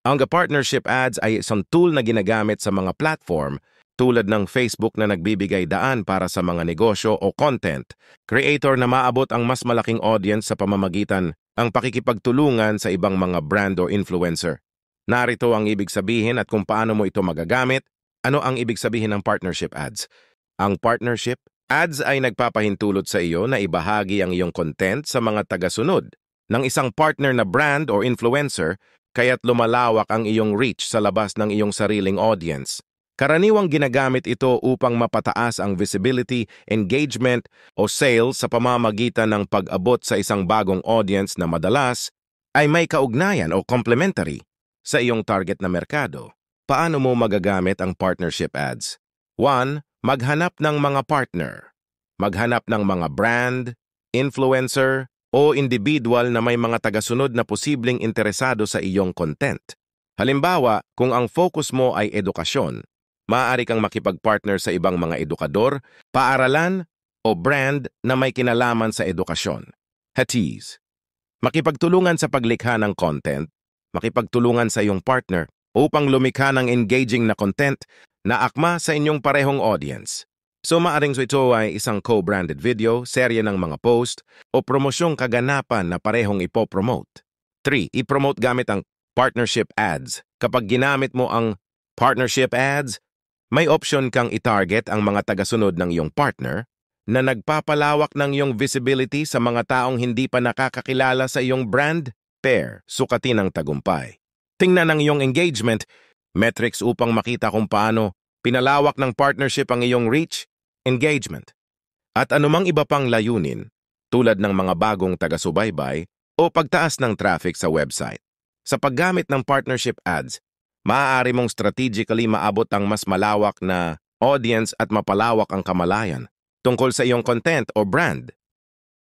Ang partnership ads ay isang tool na ginagamit sa mga platform tulad ng Facebook na nagbibigay daan para sa mga negosyo o content creator na maabot ang mas malaking audience sa pamamagitan ang pakikipagtulungan sa ibang mga brand o influencer. Narito ang ibig sabihin at kung paano mo ito magagamit. Ano ang ibig sabihin ng partnership ads? Ang partnership ads ay nagpapahintulot sa iyo na ibahagi ang iyong content sa mga tagasunod ng isang partner na brand o influencer kaya't lumalawak ang iyong reach sa labas ng iyong sariling audience. Karaniwang ginagamit ito upang mapataas ang visibility, engagement o sales sa pamamagitan ng pag-abot sa isang bagong audience na madalas ay may kaugnayan o complementary sa iyong target na merkado. Paano mo magagamit ang partnership ads? 1. Maghanap ng mga partner. Maghanap ng mga brand, influencer, o individual na may mga tagasunod na posibleng interesado sa iyong content. Halimbawa, kung ang focus mo ay edukasyon, maaari kang makipag-partner sa ibang mga edukador, paaralan, o brand na may kinalaman sa edukasyon. Hatiz. Makipagtulungan sa paglikha ng content, makipagtulungan sa iyong partner upang lumikha ng engaging na content na akma sa inyong parehong audience. So maaring ito ay isang co-branded video, serye ng mga post, o promosyong kaganapan na parehong ipopromote. 3. I-promote gamit ang partnership ads. Kapag ginamit mo ang partnership ads, may option kang i-target ang mga tagasunod ng iyong partner na nagpapalawak ng iyong visibility sa mga taong hindi pa nakakakilala sa iyong brand, pair, sukatin ang tagumpay. Tingnan ang iyong engagement, metrics upang makita kung paano pinalawak ng partnership ang iyong reach, engagement, at anumang iba pang layunin tulad ng mga bagong taga-subaybay o pagtaas ng traffic sa website. Sa paggamit ng partnership ads, maaari mong strategically maabot ang mas malawak na audience at mapalawak ang kamalayan tungkol sa iyong content o brand.